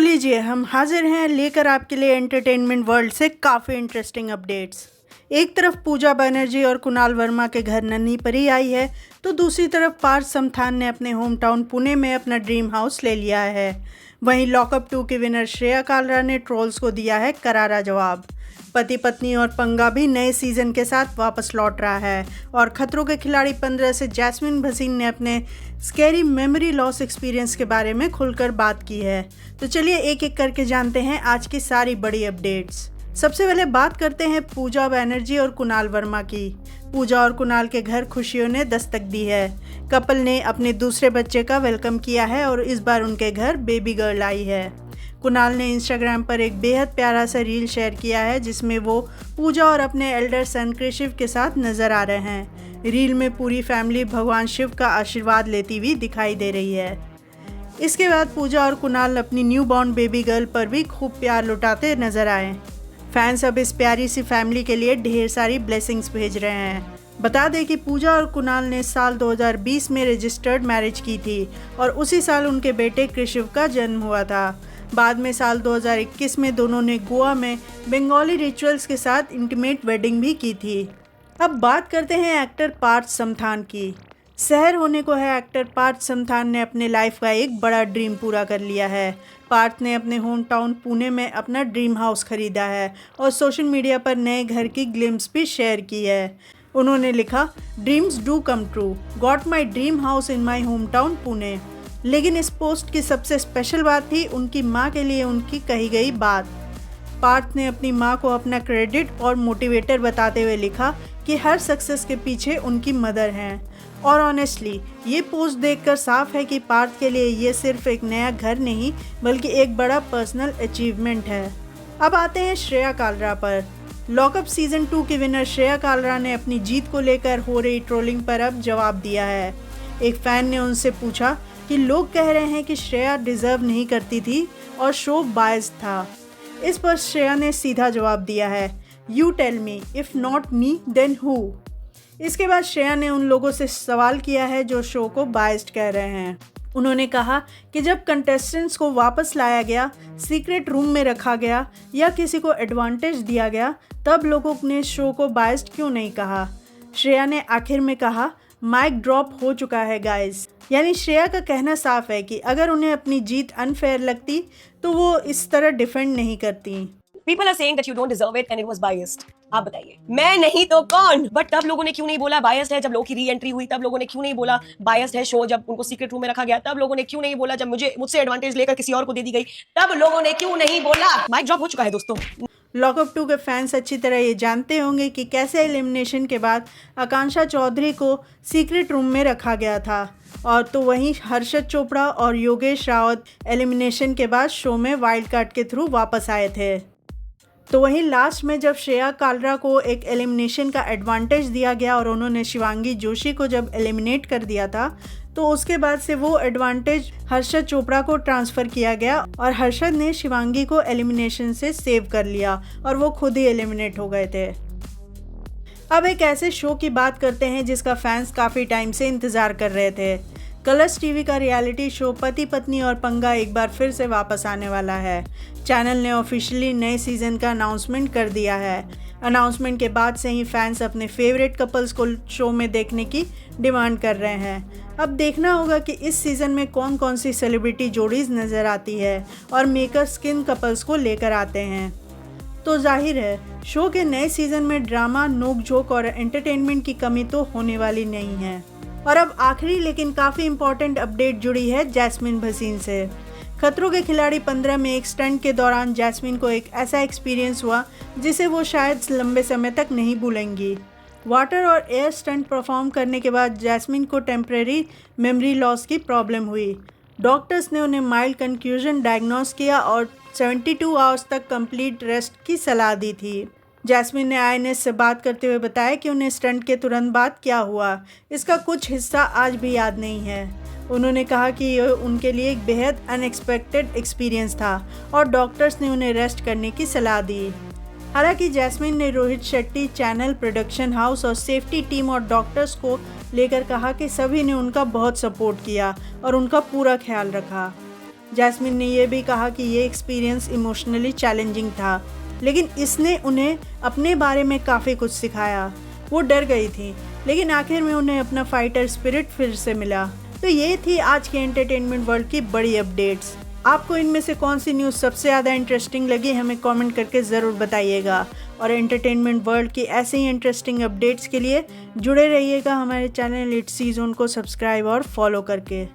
लीजिए हम हाजिर हैं लेकर आपके लिए एंटरटेनमेंट वर्ल्ड से काफ़ी इंटरेस्टिंग अपडेट्स। एक तरफ पूजा बनर्जी और कुणाल वर्मा के घर नन्ही परी आई है, तो दूसरी तरफ पार्थ समथान ने अपने होम टाउन पुणे में अपना ड्रीम हाउस ले लिया है। वहीं लॉकअप 2 की विनर श्रेया कालरा ने ट्रोल्स को दिया है करारा जवाब। पति पत्नी और पंगा भी नए सीजन के साथ वापस लौट रहा है और खतरों के खिलाड़ी 15 से जैस्मिन भसीन ने अपने स्कैरी मेमोरी लॉस एक्सपीरियंस के बारे में खुलकर बात की है। तो चलिए एक एक करके जानते हैं आज की सारी बड़ी अपडेट्स। सबसे पहले बात करते हैं पूजा बनर्जी और कुणाल वर्मा की। पूजा और कुणाल के घर खुशियों ने दस्तक दी है। कपल ने अपने दूसरे बच्चे का वेलकम किया है और इस बार उनके घर बेबी गर्ल आई है। कुणाल ने इंस्टाग्राम पर एक बेहद प्यारा सा रील शेयर किया है जिसमें वो पूजा और अपने एल्डर सन कृषिव के साथ नजर आ रहे हैं। रील में पूरी फैमिली भगवान शिव का आशीर्वाद लेती हुई दिखाई दे रही है। इसके बाद पूजा और कुणाल अपनी न्यू बॉर्न बेबी गर्ल पर भी खूब प्यार लुटाते नजर आए। फैंस अब इस प्यारी सी फैमिली के लिए ढेर सारी ब्लेसिंग्स भेज रहे हैं। बता दें कि पूजा और कुणाल ने साल 2020 में रजिस्टर्ड मैरिज की थी और उसी साल उनके बेटे कृषिव का जन्म हुआ था। बाद में साल 2021 में दोनों ने गोवा में बंगाली रिचुअल्स के साथ इंटीमेट वेडिंग भी की थी। अब बात करते हैं एक्टर पार्थ समथान की। शहर होने को है एक्टर पार्थ समथान ने अपने लाइफ का एक बड़ा ड्रीम पूरा कर लिया है। पार्थ ने अपने होम टाउन पुणे में अपना ड्रीम हाउस खरीदा है और सोशल मीडिया पर नए घर की ग्लिम्स भी शेयर की है। उन्होंने लिखा, dreams do come true, got my dream house in my home town Pune. लेकिन इस पोस्ट की सबसे स्पेशल बात थी उनकी माँ के लिए उनकी कही गई बात। पार्थ ने अपनी माँ को अपना क्रेडिट और मोटिवेटर बताते हुए लिखा कि हर सक्सेस के पीछे उनकी मदर हैं। और ऑनेस्टली ये पोस्ट देखकर साफ है कि पार्थ के लिए ये सिर्फ एक नया घर नहीं बल्कि एक बड़ा पर्सनल अचीवमेंट है। अब आते हैं श्रेया कालरा पर। लॉकअप सीजन 2 की विनर श्रेया कालरा ने अपनी जीत को लेकर हो रही ट्रोलिंग पर अब जवाब दिया है। एक फैन ने उनसे पूछा कि लोग कह रहे हैं कि श्रेया डिजर्व नहीं करती थी और शो बायस्ड था। इस पर श्रेया ने सीधा जवाब दिया है, you tell me, if not me then who. इसके बाद श्रेया ने उन लोगों से सवाल किया है जो शो को बायस्ड कह रहे हैं। उन्होंने कहा कि जब कंटेस्टेंट्स को वापस लाया गया, सीक्रेट रूम में रखा गया या किसी को एडवांटेज दिया गया, तब लोगों ने शो को बायस्ड क्यों नहीं कहा। श्रेया ने आखिर में कहा, माइक ड्रॉप हो चुका है गाइस। यानी श्रेया का कहना साफ है कि अगर उन्हें अपनी जीत अनफेयर लगती तो वो इस तरह डिफेंड नहीं करती। People are saying that you don't deserve it and it was biased. आप बताइए, मैं नहीं तो कौन? बट तब लोगों ने क्यों नहीं बोला बायस्ड है? जब लोगों की री एंट्री हुई तब लोगों ने क्यों नहीं बोला बायस्ड है शो? जब उनको सीक्रेट रूम में रखा गया तब लोगों ने क्यों नहीं बोला? जब मुझसे एडवांटेज लेकर किसी और को दे दी गई तब लोगों ने क्यों नहीं बोला? माइक ड्रॉप हो चुका है दोस्तों। लॉकअप 2 के फैंस अच्छी तरह ये जानते होंगे कि कैसे एलिमिनेशन के बाद आकांक्षा चौधरी को सीक्रेट रूम में रखा गया था। और तो वहीं हर्षद चोपड़ा और योगेश रावत एलिमिनेशन के बाद शो में वाइल्ड कार्ड के थ्रू वापस आए थे। तो वहीं लास्ट में जब श्रेया कालरा को एक एलिमिनेशन का एडवांटेज दिया गया और उन्होंने शिवांगी जोशी को जब एलिमिनेट कर दिया था, तो उसके बाद से वो एडवांटेज हर्षद चोपड़ा को ट्रांसफ़र किया गया और हर्षद ने शिवांगी को एलिमिनेशन से सेव कर लिया और वो खुद ही एलिमिनेट हो गए थे। अब एक ऐसे शो की बात करते हैं जिसका फैंस काफ़ी टाइम से इंतज़ार कर रहे थे। कलर्स टीवी का रियलिटी शो पति पत्नी और पंगा एक बार फिर से वापस आने वाला है। चैनल ने ऑफिशियली नए सीज़न का अनाउंसमेंट कर दिया है। अनाउंसमेंट के बाद से ही फैंस अपने फेवरेट कपल्स को शो में देखने की डिमांड कर रहे हैं। अब देखना होगा कि इस सीज़न में कौन कौन सी सेलिब्रिटी जोड़ीज़ नज़र आती है और मेकर्स किन कपल्स को लेकर आते हैं। तो जाहिर है शो के नए सीज़न में ड्रामा, नोक-झोंक और एंटरटेनमेंट की कमी तो होने वाली नहीं है। और अब आखिरी लेकिन काफ़ी इम्पॉर्टेंट अपडेट जुड़ी है जैस्मिन भसीन से। खतरों के खिलाड़ी 15 में एक स्टंट के दौरान जैस्मिन को एक ऐसा एक्सपीरियंस हुआ जिसे वो शायद लंबे समय तक नहीं भूलेंगी। वाटर और एयर स्टंट परफॉर्म करने के बाद जैस्मिन को टेम्परेरी मेमोरी लॉस की प्रॉब्लम हुई। डॉक्टर्स ने उन्हें माइल्ड कंफ्यूजन डायग्नोस किया और 72 आवर्स तक कंप्लीट रेस्ट की सलाह दी थी। जैस्मिन ने आईएनएस से बात करते हुए बताया कि उन्हें स्टंट के तुरंत बाद क्या हुआ, इसका कुछ हिस्सा आज भी याद नहीं है। उन्होंने कहा कि यह उनके लिए एक बेहद अनएक्सपेक्टेड एक्सपीरियंस था और डॉक्टर्स ने उन्हें रेस्ट करने की सलाह दी। हालांकि जैस्मिन ने Rohit Shetty, channel, production house और सेफ्टी टीम और डॉक्टर्स को लेकर कहा कि सभी ने उनका बहुत सपोर्ट किया और उनका पूरा ख्याल रखा। जैस्मिन ने यह भी कहा कि ये एक्सपीरियंस इमोशनली चैलेंजिंग था, लेकिन इसने उन्हें अपने बारे में काफ़ी कुछ सिखाया। वो डर गई थी, लेकिन आखिर में उन्हें अपना फाइटर स्पिरिट फिर से मिला। तो ये थी आज के एंटरटेनमेंट वर्ल्ड की बड़ी अपडेट्स। आपको इनमें से कौन सी न्यूज़ सबसे ज़्यादा इंटरेस्टिंग लगी, हमें कमेंट करके ज़रूर बताइएगा। और एंटरटेनमेंट वर्ल्ड की ऐसे ही इंटरेस्टिंग अपडेट्स के लिए जुड़े रहिएगा हमारे चैनल इट्स सी ज़ोन को सब्सक्राइब और फॉलो करके।